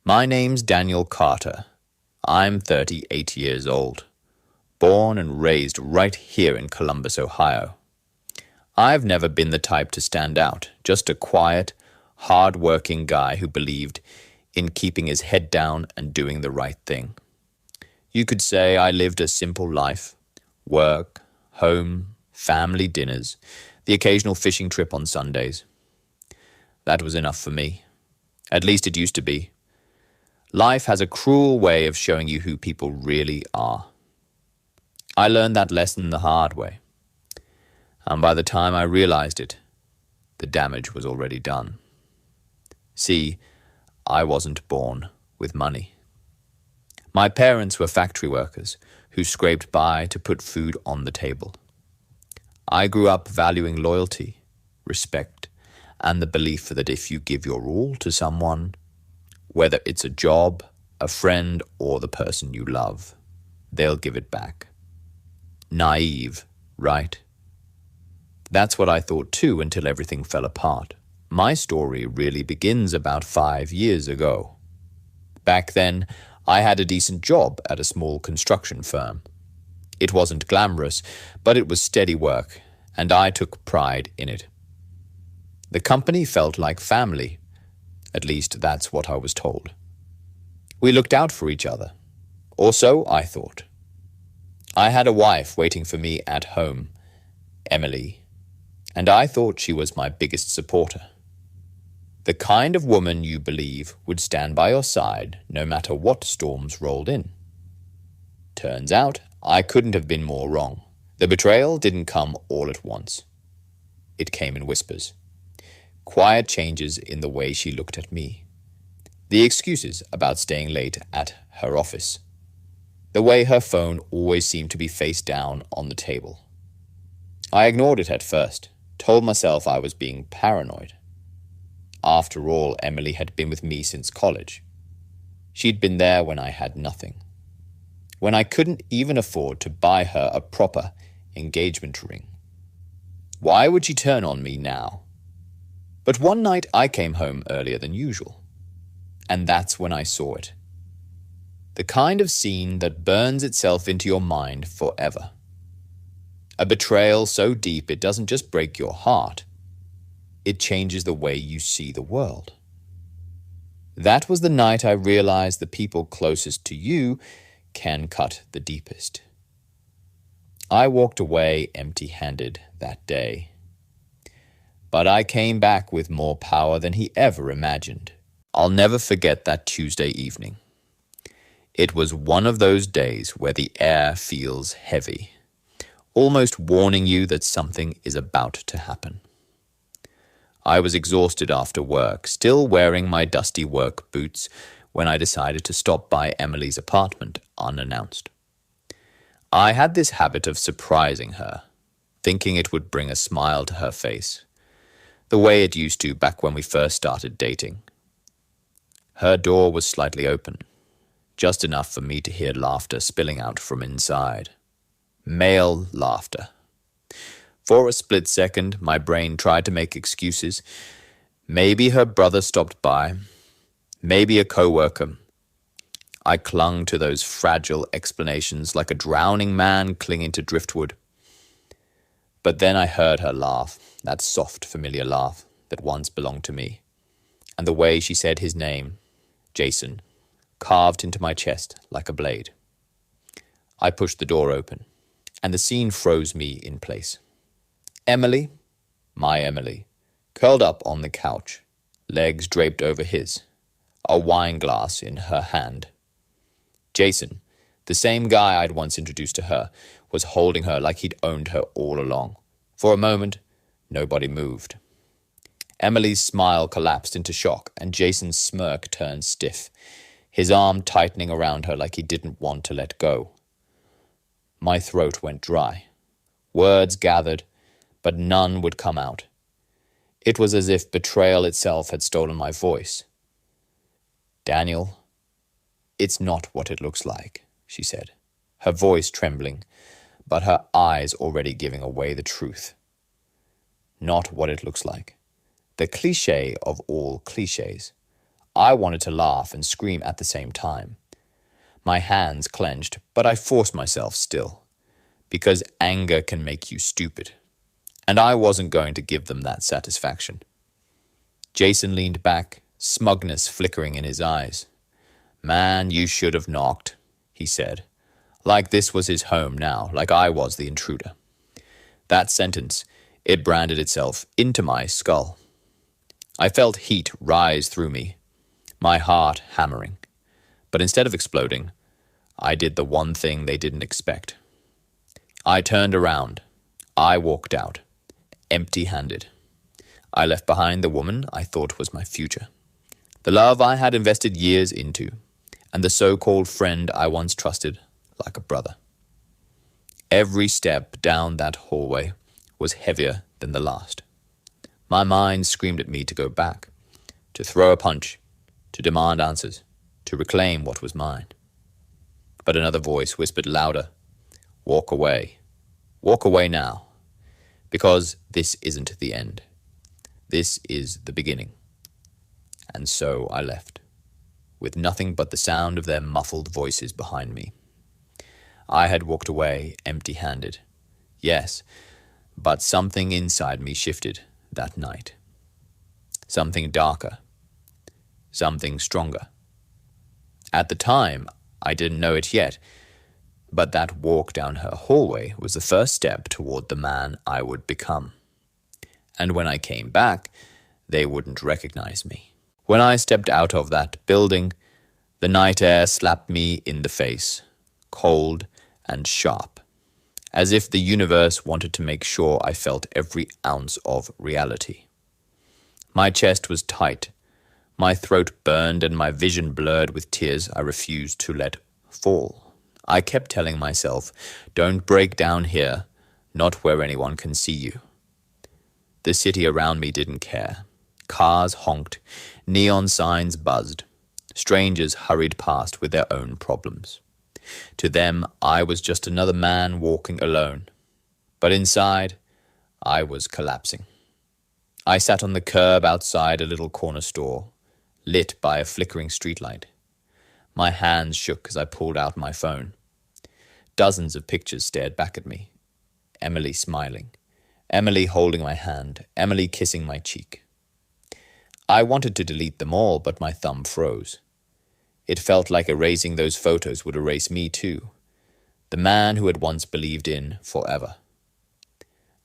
My name's Daniel Carter. I'm 38 years old, born and raised right here in Columbus, Ohio. I've never been the type to stand out, just a quiet, hard-working guy who believed in keeping his head down and doing the right thing. You could say I lived a simple life: work, home, family dinners, the occasional fishing trip on Sundays. That was enough for me. At least it used to be. Life has a cruel way of showing you who people really are. I learned that lesson the hard way. And by the time I realized it, the damage was already done. See, I wasn't born with money. My parents were factory workers who scraped by to put food on the table. I grew up valuing loyalty, respect, and the belief that if you give your all to someone, whether it's a job, a friend, or the person you love, they'll give it back. Naive, right? That's what I thought too until everything fell apart. My story really begins about 5 years ago. Back then, I had a decent job at a small construction firm. It wasn't glamorous, but it was steady work, and I took pride in it. The company felt like family. At least that's what I was told. We looked out for each other. Or so I thought. I had a wife waiting for me at home, Emily, and I thought she was my biggest supporter. The kind of woman you believe would stand by your side no matter what storms rolled in. Turns out, I couldn't have been more wrong. The betrayal didn't come all at once. It came in whispers. Quiet changes in the way she looked at me. The excuses about staying late at her office. The way her phone always seemed to be face down on the table. I ignored it at first, told myself I was being paranoid. After all, Emily had been with me since college. She'd been there when I had nothing. When I couldn't even afford to buy her a proper engagement ring. Why would she turn on me now? But one night I came home earlier than usual. And that's when I saw it. The kind of scene that burns itself into your mind forever. A betrayal so deep it doesn't just break your heart. It changes the way you see the world. That was the night I realized the people closest to you can cut the deepest. I walked away empty-handed that day. But I came back with more power than he ever imagined. I'll never forget that Tuesday evening. It was one of those days where the air feels heavy, almost warning you that something is about to happen. I was exhausted after work, still wearing my dusty work boots when I decided to stop by Emily's apartment unannounced. I had this habit of surprising her, thinking it would bring a smile to her face, the way it used to back when we first started dating. Her door was slightly open, just enough for me to hear laughter spilling out from inside. Male laughter. For a split second, my brain tried to make excuses. Maybe her brother stopped by. Maybe a coworker. I clung to those fragile explanations like a drowning man clinging to driftwood. But then I heard her laugh, that soft, familiar laugh that once belonged to me. And the way she said his name, Jason, carved into my chest like a blade. I pushed the door open, and the scene froze me in place. Emily, my Emily, curled up on the couch, legs draped over his, a wine glass in her hand. Jason, the same guy I'd once introduced to her, was holding her like he'd owned her all along. For a moment, nobody moved. Emily's smile collapsed into shock, and Jason's smirk turned stiff, his arm tightening around her like he didn't want to let go. My throat went dry. Words gathered, but none would come out. It was as if betrayal itself had stolen my voice. Daniel, it's not what it looks like, she said, her voice trembling, but her eyes already giving away the truth. Not what it looks like. The cliché of all clichés. I wanted to laugh and scream at the same time. My hands clenched, but I forced myself still, because anger can make you stupid, and I wasn't going to give them that satisfaction. Jason leaned back, smugness flickering in his eyes. "Man, you should have knocked," he said, like this was his home now, like I was the intruder. That sentence, it branded itself into my skull. I felt heat rise through me, my heart hammering. But instead of exploding, I did the one thing they didn't expect. I turned around. I walked out, empty-handed. I left behind the woman I thought was my future, the love I had invested years into, and the so-called friend I once trusted like a brother. Every step down that hallway was heavier than the last. My mind screamed at me to go back, to throw a punch, to demand answers, to reclaim what was mine. But another voice whispered louder, "Walk away. Walk away now. Because this isn't the end. This is the beginning." And so I left, with nothing but the sound of their muffled voices behind me. I had walked away empty-handed. Yes, but something inside me shifted that night. Something darker. Something stronger. At the time, I didn't know it yet, but that walk down her hallway was the first step toward the man I would become. And when I came back, they wouldn't recognize me. When I stepped out of that building, the night air slapped me in the face, cold and sharp, as if the universe wanted to make sure I felt every ounce of reality. My chest was tight, my throat burned, and my vision blurred with tears I refused to let fall. I kept telling myself, "Don't break down here, not where anyone can see you." The city around me didn't care. Cars honked, neon signs buzzed. Strangers hurried past with their own problems. To them, I was just another man walking alone. But inside, I was collapsing. I sat on the curb outside a little corner store, lit by a flickering streetlight. My hands shook as I pulled out my phone. Dozens of pictures stared back at me. Emily smiling, Emily holding my hand, Emily kissing my cheek. I wanted to delete them all, but my thumb froze. It felt like erasing those photos would erase me too, the man who had once believed in forever.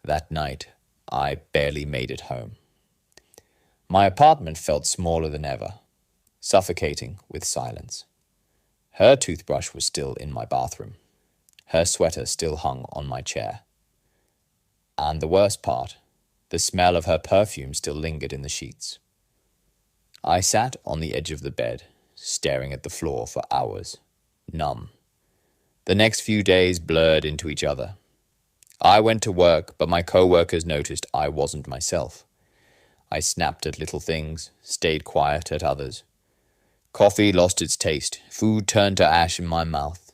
That night, I barely made it home. My apartment felt smaller than ever, suffocating with silence. Her toothbrush was still in my bathroom. Her sweater still hung on my chair. And the worst part, the smell of her perfume still lingered in the sheets. I sat on the edge of the bed, staring at the floor for hours, numb. The next few days blurred into each other. I went to work, but my co-workers noticed I wasn't myself. I snapped at little things, stayed quiet at others. Coffee lost its taste, food turned to ash in my mouth.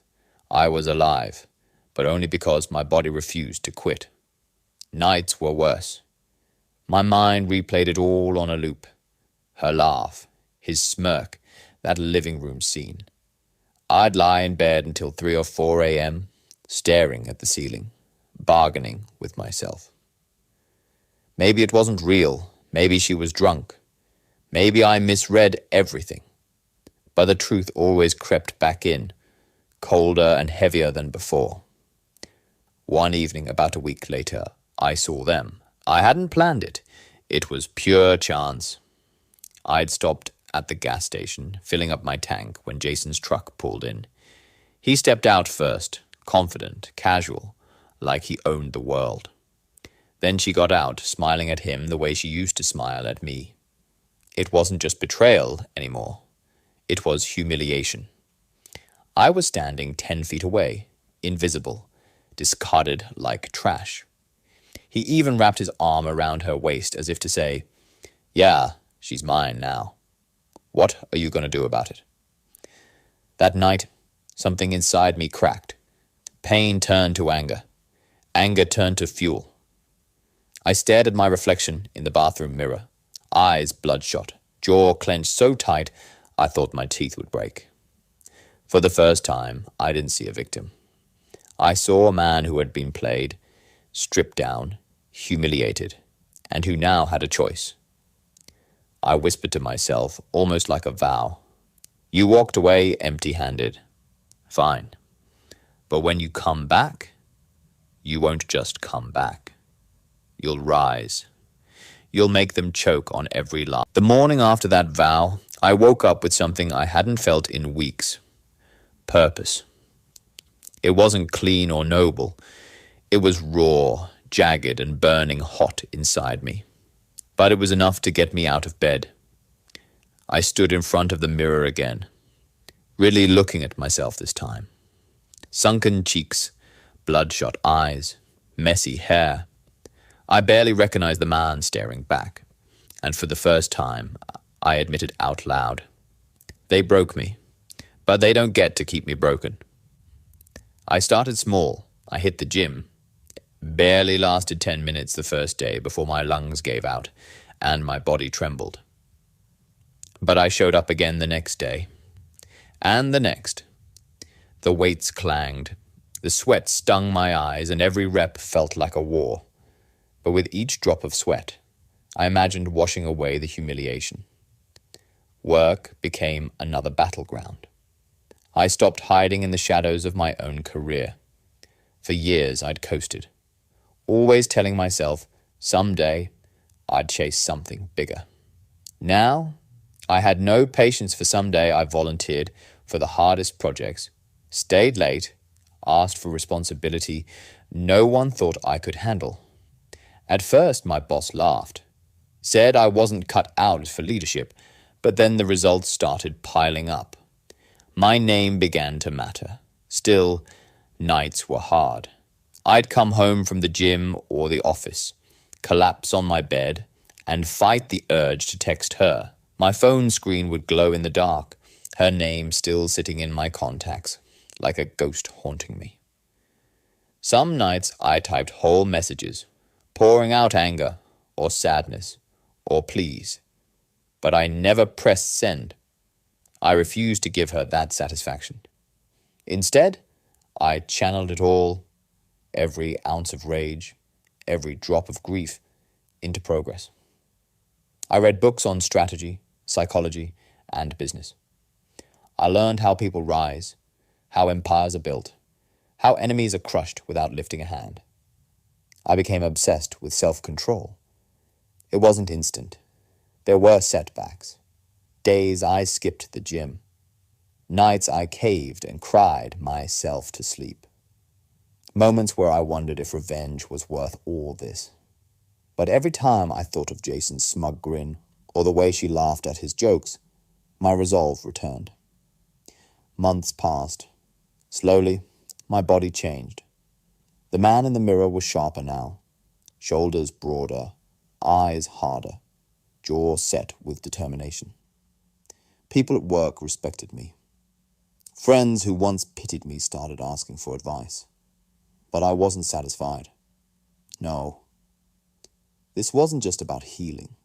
I was alive, but only because my body refused to quit. Nights were worse. My mind replayed it all on a loop. Her laugh, his smirk, that living room scene. I'd lie in bed until 3 or 4 a.m., staring at the ceiling, bargaining with myself. Maybe it wasn't real. Maybe she was drunk. Maybe I misread everything. But the truth always crept back in, colder and heavier than before. One evening, about a week later, I saw them. I hadn't planned it. It was pure chance. I'd stopped at the gas station, filling up my tank when Jason's truck pulled in. He stepped out first, confident, casual, like he owned the world. Then she got out, smiling at him the way she used to smile at me. It wasn't just betrayal anymore. It was humiliation. I was standing 10 feet away, invisible, discarded like trash. He even wrapped his arm around her waist as if to say, "Yeah, she's mine now. What are you going to do about it?" That night, something inside me cracked. Pain turned to anger. Anger turned to fuel. I stared at my reflection in the bathroom mirror, eyes bloodshot, jaw clenched so tight I thought my teeth would break. For the first time, I didn't see a victim. I saw a man who had been played, stripped down, humiliated, and who now had a choice. I whispered to myself, almost like a vow. You walked away empty-handed. Fine. But when you come back, you won't just come back. You'll rise. You'll make them choke on every lie. The morning after that vow, I woke up with something I hadn't felt in weeks. Purpose. It wasn't clean or noble. It was raw, jagged, and burning hot inside me. But it was enough to get me out of bed. I stood in front of the mirror again, really looking at myself this time. Sunken cheeks, bloodshot eyes, messy hair. I barely recognized the man staring back, and for the first time, I admitted out loud. They broke me, but they don't get to keep me broken. I started small. I hit the gym. Barely lasted 10 minutes the first day before my lungs gave out and my body trembled. But I showed up again the next day, and the next. The weights clanged, the sweat stung my eyes, and every rep felt like a war. But with each drop of sweat, I imagined washing away the humiliation. Work became another battleground. I stopped hiding in the shadows of my own career. For years I'd coasted, always telling myself someday I'd chase something bigger. Now, I had no patience for someday. I volunteered for the hardest projects, stayed late, asked for responsibility no one thought I could handle. At first, my boss laughed, said I wasn't cut out for leadership, but then the results started piling up. My name began to matter. Still, nights were hard. I'd come home from the gym or the office, collapse on my bed, and fight the urge to text her. My phone screen would glow in the dark, her name still sitting in my contacts, like a ghost haunting me. Some nights I typed whole messages, pouring out anger, or sadness, or pleas. But I never pressed send. I refused to give her that satisfaction. Instead, I channeled it all, every ounce of rage, every drop of grief, into progress. I read books on strategy, psychology, and business. I learned how people rise, how empires are built, how enemies are crushed without lifting a hand. I became obsessed with self-control. It wasn't instant. There were setbacks. Days I skipped the gym. Nights I caved and cried myself to sleep. Moments where I wondered if revenge was worth all this. But every time I thought of Jason's smug grin, or the way she laughed at his jokes, my resolve returned. Months passed. Slowly, my body changed. The man in the mirror was sharper now, shoulders broader, eyes harder, jaw set with determination. People at work respected me. Friends who once pitied me started asking for advice. But I wasn't satisfied. No. This wasn't just about healing.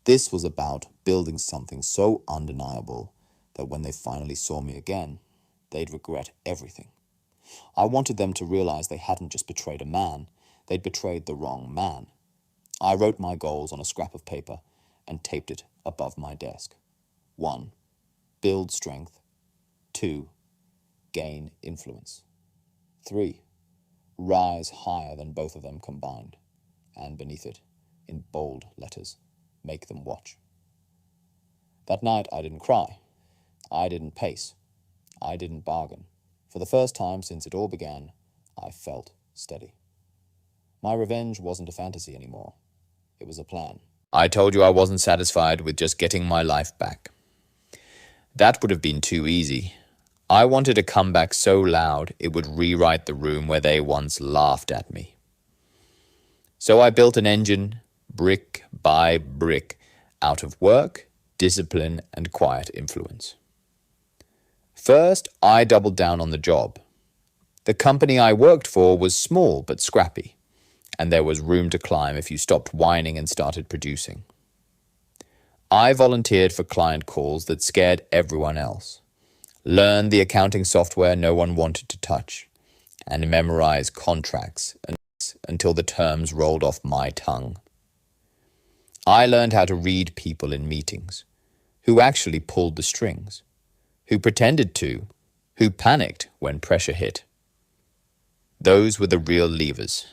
This was about building something so undeniable that when they finally saw me again, they'd regret everything. I wanted them to realize they hadn't just betrayed a man, they'd betrayed the wrong man. I wrote my goals on a scrap of paper and taped it above my desk. 1. Build strength. 2. Gain influence. 3. Rise higher than both of them combined. And beneath it, in bold letters, make them watch. That night I didn't cry. I didn't pace. I didn't bargain. For the first time since it all began, I felt steady. My revenge wasn't a fantasy anymore. It was a plan. I told you I wasn't satisfied with just getting my life back. That would have been too easy. I wanted a comeback so loud it would rewrite the room where they once laughed at me. So I built an engine, brick by brick, out of work, discipline, and quiet influence. First, I doubled down on the job. The company I worked for was small but scrappy, and there was room to climb if you stopped whining and started producing. I volunteered for client calls that scared everyone else, learned the accounting software no one wanted to touch, and memorized contracts until the terms rolled off my tongue. I learned how to read people in meetings, who actually pulled the strings, who pretended to, who panicked when pressure hit. Those were the real levers.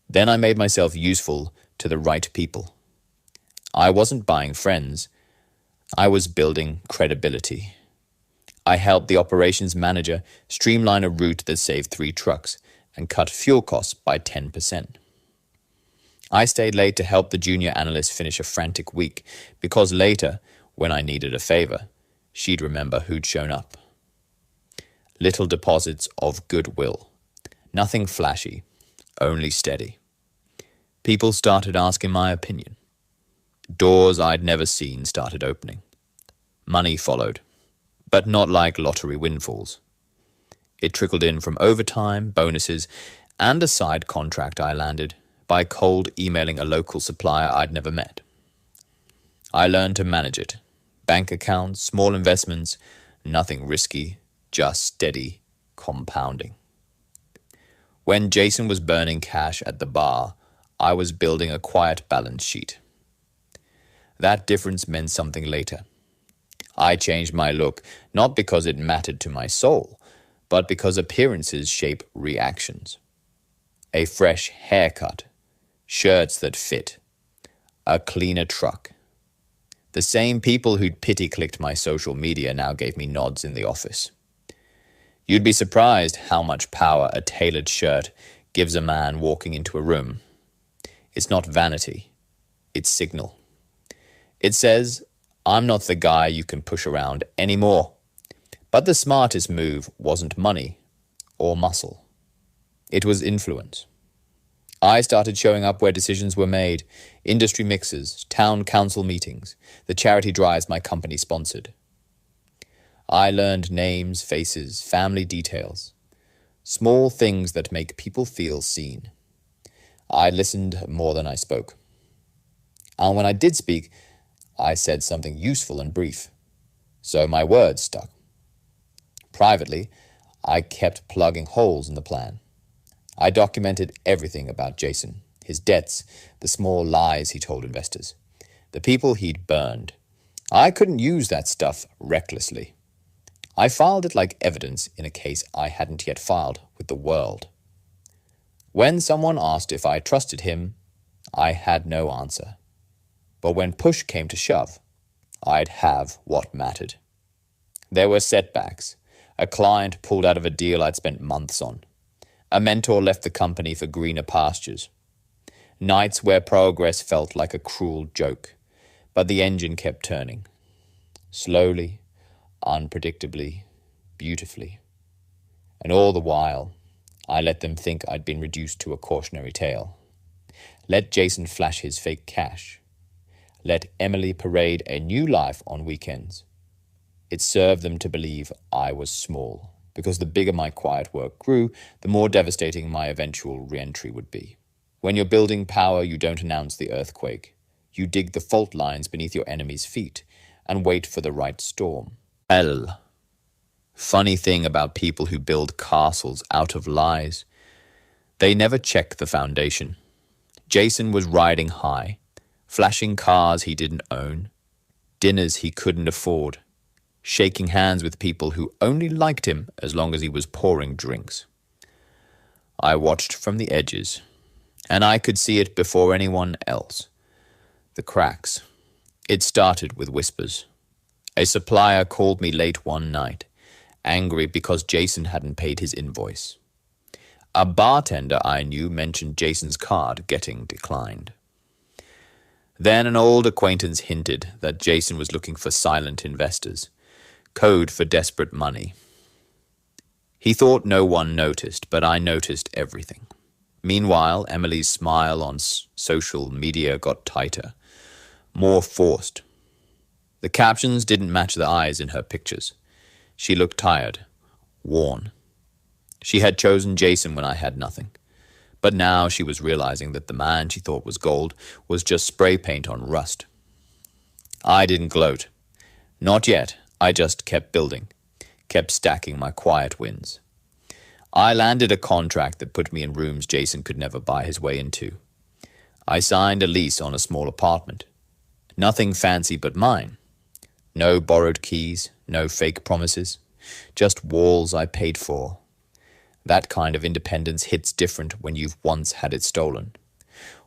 Then I made myself useful to the right people. I wasn't buying friends. I was building credibility. I helped the operations manager streamline a route that saved 3 trucks and cut fuel costs by 10%. I stayed late to help the junior analyst finish a frantic week because later, when I needed a favor, she'd remember who'd shown up. Little deposits of goodwill. Nothing flashy, only steady. People started asking my opinion. Doors I'd never seen started opening. Money followed, but not like lottery windfalls. It trickled in from overtime, bonuses, and a side contract I landed by cold emailing a local supplier I'd never met. I learned to manage it. Bank accounts, small investments, nothing risky, just steady compounding. When Jason was burning cash at the bar, I was building a quiet balance sheet. That difference meant something later. I changed my look, not because it mattered to my soul, but because appearances shape reactions. A fresh haircut, shirts that fit, a cleaner truck. The same people who'd pity-clicked my social media now gave me nods in the office. You'd be surprised how much power a tailored shirt gives a man walking into a room. It's not vanity, it's signal. It says, I'm not the guy you can push around anymore. But the smartest move wasn't money or muscle. It was influence. I started showing up where decisions were made, industry mixes, town council meetings, the charity drives my company sponsored. I learned names, faces, family details, small things that make people feel seen. I listened more than I spoke. And when I did speak, I said something useful and brief, so my words stuck. Privately, I kept plugging holes in the plan. I documented everything about Jason, his debts, the small lies he told investors, the people he'd burned. I couldn't use that stuff recklessly. I filed it like evidence in a case I hadn't yet filed with the world. When someone asked if I trusted him, I had no answer. But when push came to shove, I'd have what mattered. There were setbacks. A client pulled out of a deal I'd spent months on. A mentor left the company for greener pastures. Nights where progress felt like a cruel joke, but the engine kept turning. Slowly, unpredictably, beautifully. And all the while, I let them think I'd been reduced to a cautionary tale. Let Jason flash his fake cash. Let Emily parade a new life on weekends. It served them to believe I was small, because the bigger my quiet work grew, the more devastating my eventual re-entry would be. When you're building power, you don't announce the earthquake. You dig the fault lines beneath your enemy's feet and wait for the right storm. Funny thing about people who build castles out of lies. They never check the foundation. Jason was riding high, flashing cars he didn't own, dinners he couldn't afford, shaking hands with people who only liked him as long as he was pouring drinks. I watched from the edges, and I could see it before anyone else. The cracks. It started with whispers. A supplier called me late one night, angry because Jason hadn't paid his invoice. A bartender I knew mentioned Jason's card getting declined. Then an old acquaintance hinted that Jason was looking for silent investors, code for desperate money. He thought no one noticed, but I noticed everything. Meanwhile, Emily's smile on social media got tighter, more forced. The captions didn't match the eyes in her pictures. She looked tired, worn. She had chosen Jason when I had nothing. But now she was realizing that the man she thought was gold was just spray paint on rust. I didn't gloat. Not yet. I just kept building, kept stacking my quiet wins. I landed a contract that put me in rooms Jason could never buy his way into. I signed a lease on a small apartment. Nothing fancy but mine. No borrowed keys, no fake promises, just walls I paid for. That kind of independence hits different when you've once had it stolen.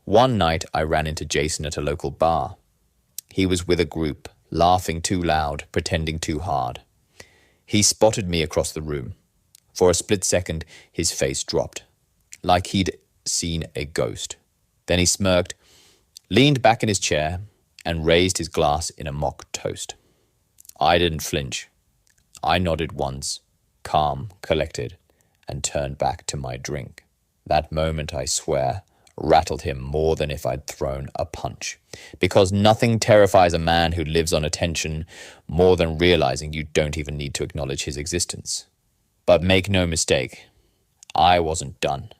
One night I ran into Jason at a local bar. He was with a group, laughing too loud, pretending too hard. He spotted me across the room. For a split second, his face dropped, like he'd seen a ghost. Then he smirked, leaned back in his chair, and raised his glass in a mock toast. I didn't flinch. I nodded once, calm, collected, and turned back to my drink. That moment, I swear, rattled him more than if I'd thrown a punch. Because nothing terrifies a man who lives on attention more than realizing you don't even need to acknowledge his existence. But make no mistake, I wasn't done.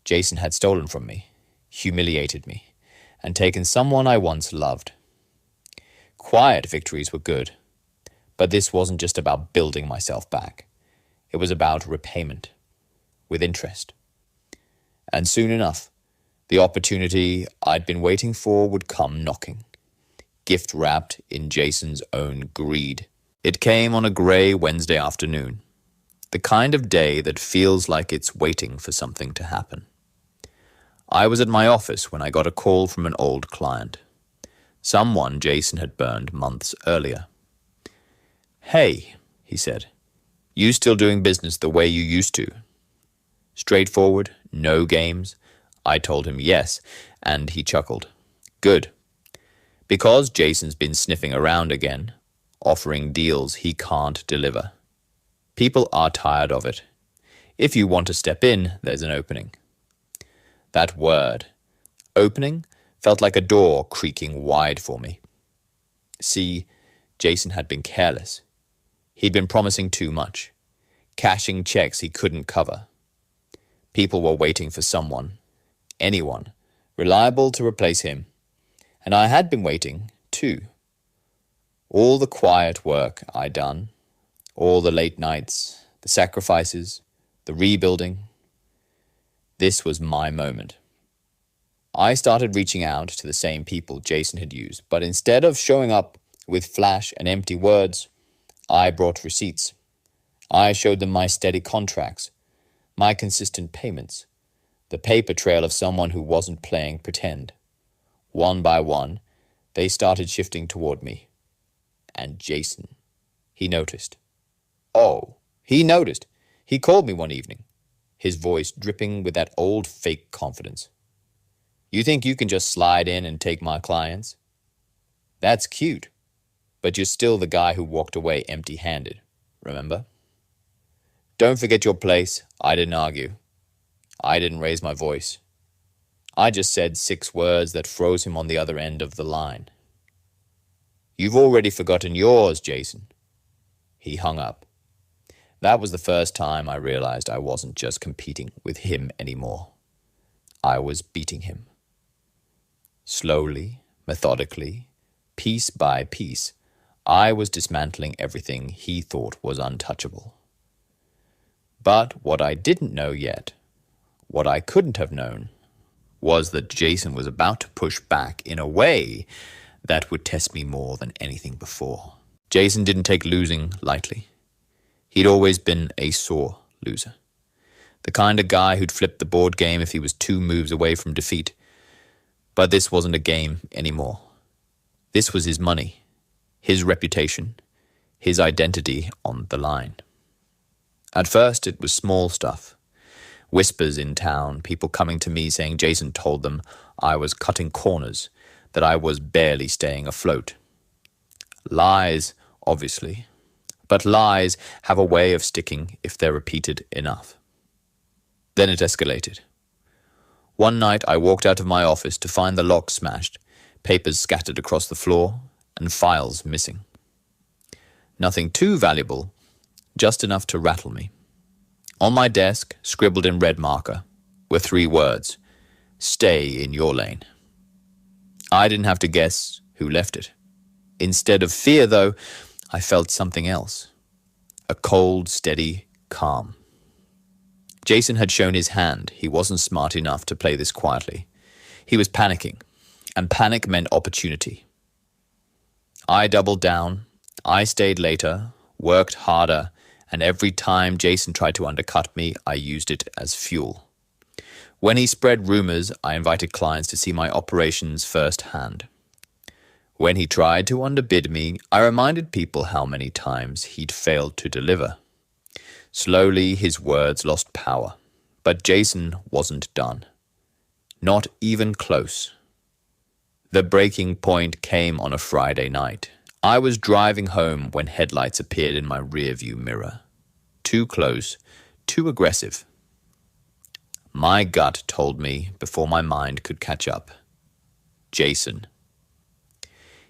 Jason had stolen from me, humiliated me, and taken someone I once loved. Quiet victories were good, but this wasn't just about building myself back. It was about repayment, with interest. And soon enough, the opportunity I'd been waiting for would come knocking, gift-wrapped in Jason's own greed. It came on a grey Wednesday afternoon, the kind of day that feels like it's waiting for something to happen. I was at my office when I got a call from an old client, someone Jason had burned months earlier. "Hey," he said, "you still doing business the way you used to?" Straightforward, no games. I told him yes, and he chuckled. Good. Because Jason's been sniffing around again, offering deals he can't deliver. People are tired of it. If you want to step in, there's an opening. That word, opening, felt like a door creaking wide for me. See, Jason had been careless. He'd been promising too much, cashing checks he couldn't cover. People were waiting for someone, anyone, reliable to replace him. And I had been waiting, too. All the quiet work I'd done, all the late nights, the sacrifices, the rebuilding. This was my moment. I started reaching out to the same people Jason had used, but instead of showing up with flash and empty words, I brought receipts. I showed them my steady contracts, my consistent payments, the paper trail of someone who wasn't playing pretend. One by one, they started shifting toward me. And Jason, he noticed. Oh, he noticed. He called me one evening, his voice dripping with that old fake confidence. "You think you can just slide in and take my clients? That's cute, but you're still the guy who walked away empty-handed, remember? Don't forget your place. I didn't argue. I didn't raise my voice. I just said 6 words that froze him on the other end of the line. You've already forgotten yours, Jason." He hung up. That was the first time I realized I wasn't just competing with him anymore. I was beating him. Slowly, methodically, piece by piece, I was dismantling everything he thought was untouchable. But what I didn't know yet, what I couldn't have known, was that Jason was about to push back in a way that would test me more than anything before. Jason didn't take losing lightly. He'd always been a sore loser. The kind of guy who'd flip the board game if he was 2 moves away from defeat. But this wasn't a game anymore. This was his money, his reputation, his identity on the line. At first, it was small stuff. Whispers in town, people coming to me saying Jason told them I was cutting corners, that I was barely staying afloat. Lies, obviously. But lies have a way of sticking if they're repeated enough. Then it escalated. One night I walked out of my office to find the lock smashed, papers scattered across the floor, and files missing. Nothing too valuable, just enough to rattle me. On my desk, scribbled in red marker, were 3 words: "Stay in your lane." I didn't have to guess who left it. Instead of fear, though, I felt something else. A cold, steady calm. Jason had shown his hand. He wasn't smart enough to play this quietly. He was panicking, and panic meant opportunity. I doubled down. I stayed later, worked harder, and every time Jason tried to undercut me, I used it as fuel. When he spread rumors, I invited clients to see my operations firsthand. When he tried to underbid me, I reminded people how many times he'd failed to deliver. Slowly, his words lost power, but Jason wasn't done. Not even close. The breaking point came on a Friday night. I was driving home when headlights appeared in my rearview mirror. Too close, too aggressive. My gut told me before my mind could catch up. Jason.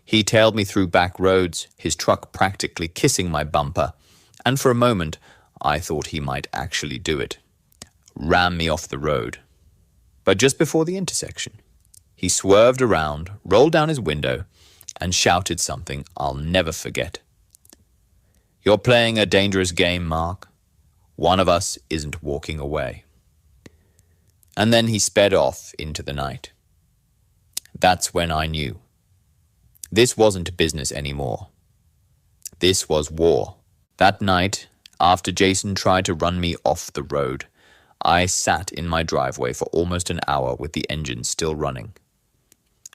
He tailed me through back roads, his truck practically kissing my bumper, and for a moment, I thought he might actually do it. Ram me off the road. But just before the intersection, he swerved around, rolled down his window, and shouted something I'll never forget. "You're playing a dangerous game, Mark. One of us isn't walking away." And then he sped off into the night. That's when I knew. This wasn't business anymore. This was war. That night, after Jason tried to run me off the road, I sat in my driveway for almost an hour with the engine still running.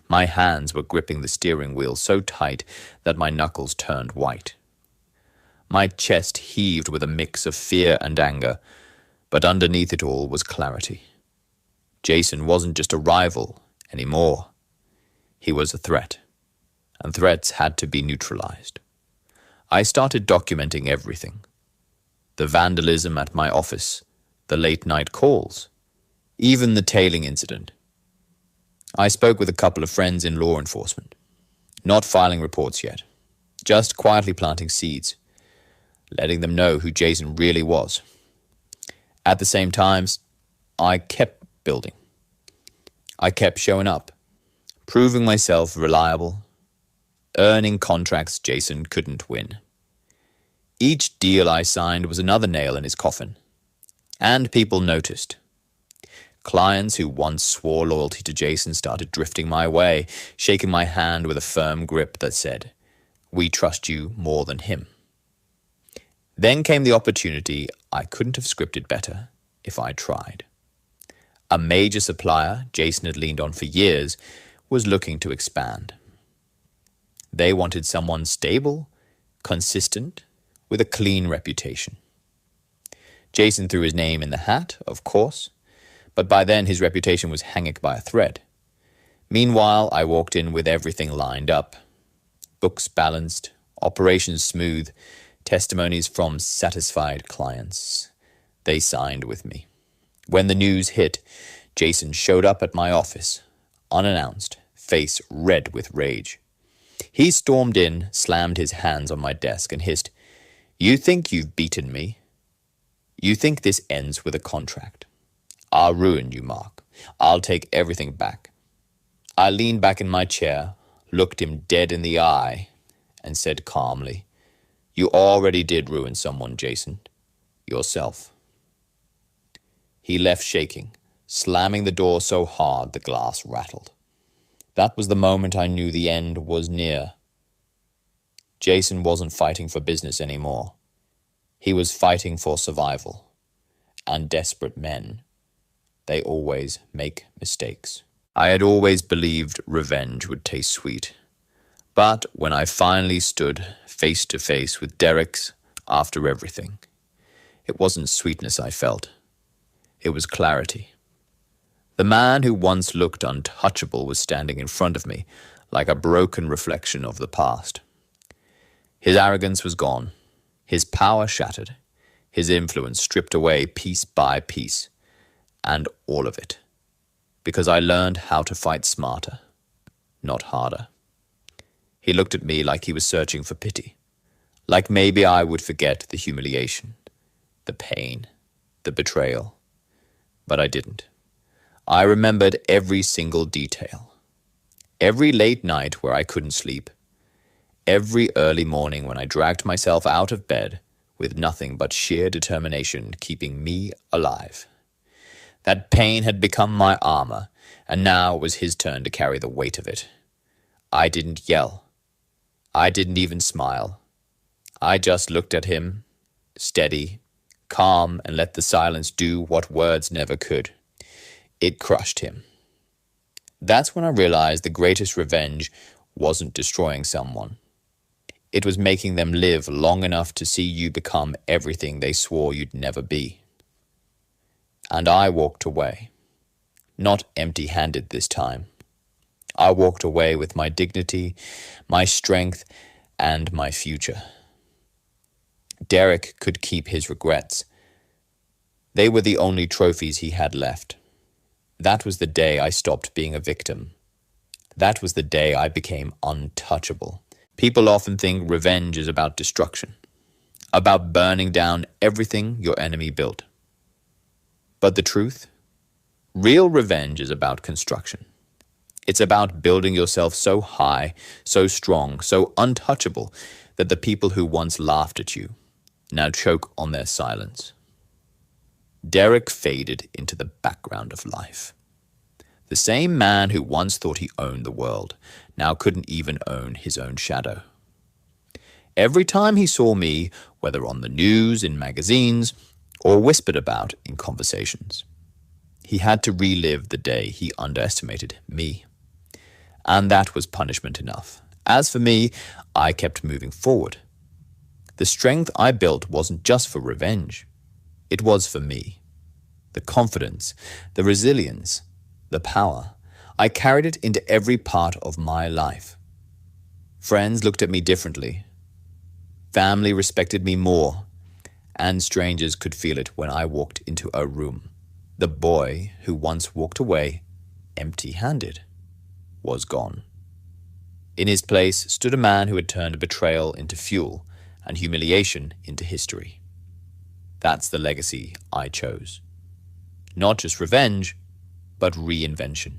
My hands were gripping the steering wheel so tight that my knuckles turned white. My chest heaved with a mix of fear and anger, but underneath it all was clarity. Jason wasn't just a rival anymore. He was a threat, and threats had to be neutralized. I started documenting everything. The vandalism at my office, the late-night calls, even the tailing incident. I spoke with a couple of friends in law enforcement, not filing reports yet, just quietly planting seeds, letting them know who Jason really was. At the same time, I kept building. I kept showing up, proving myself reliable, earning contracts Jason couldn't win. Each deal I signed was another nail in his coffin, and people noticed. Clients who once swore loyalty to Jason started drifting my way, shaking my hand with a firm grip that said, "We trust you more than him." Then came the opportunity I couldn't have scripted better if I tried. A major supplier Jason had leaned on for years was looking to expand. They wanted someone stable, consistent, with a clean reputation. Jason threw his name in the hat, of course, but by then his reputation was hanging by a thread. Meanwhile, I walked in with everything lined up. Books balanced, operations smooth, testimonies from satisfied clients. They signed with me. When the news hit, Jason showed up at my office, unannounced, face red with rage. He stormed in, slammed his hands on my desk, and hissed, "You think you've beaten me? You think this ends with a contract? I'll ruin you, Mark. I'll take everything back." I leaned back in my chair, looked him dead in the eye, and said calmly, "You already did ruin someone, Jason. Yourself." He left shaking, slamming the door so hard the glass rattled. That was the moment I knew the end was near. Jason wasn't fighting for business anymore. He was fighting for survival. And desperate men, they always make mistakes. I had always believed revenge would taste sweet. But when I finally stood face to face with Derek's after everything, it wasn't sweetness I felt. It was clarity. The man who once looked untouchable was standing in front of me like a broken reflection of the past. His arrogance was gone, his power shattered, his influence stripped away piece by piece, and all of it, because I learned how to fight smarter, not harder. He looked at me like he was searching for pity, like maybe I would forget the humiliation, the pain, the betrayal. But I didn't. I remembered every single detail. Every late night where I couldn't sleep. Every early morning when I dragged myself out of bed with nothing but sheer determination keeping me alive. That pain had become my armor, and now it was his turn to carry the weight of it. I didn't yell. I didn't even smile. I just looked at him, steady, calm, and let the silence do what words never could. It crushed him. That's when I realized the greatest revenge wasn't destroying someone. It was making them live long enough to see you become everything they swore you'd never be. And I walked away. Not empty-handed this time. I walked away with my dignity, my strength, and my future. Derek could keep his regrets. They were the only trophies he had left. That was the day I stopped being a victim. That was the day I became untouchable. People often think revenge is about destruction, about burning down everything your enemy built. But the truth? Real revenge is about construction. It's about building yourself so high, so strong, so untouchable that the people who once laughed at you now choke on their silence. Derek faded into the background of life. The same man who once thought he owned the world now couldn't even own his own shadow. Every time he saw me, whether on the news, in magazines, or whispered about in conversations, he had to relive the day he underestimated me. And that was punishment enough. As for me, I kept moving forward. The strength I built wasn't just for revenge. It was for me. The confidence, the resilience, the power. I carried it into every part of my life. Friends looked at me differently. Family respected me more. And strangers could feel it when I walked into a room. The boy who once walked away empty-handed was gone. In his place stood a man who had turned betrayal into fuel and humiliation into history. That's the legacy I chose. Not just revenge, but reinvention.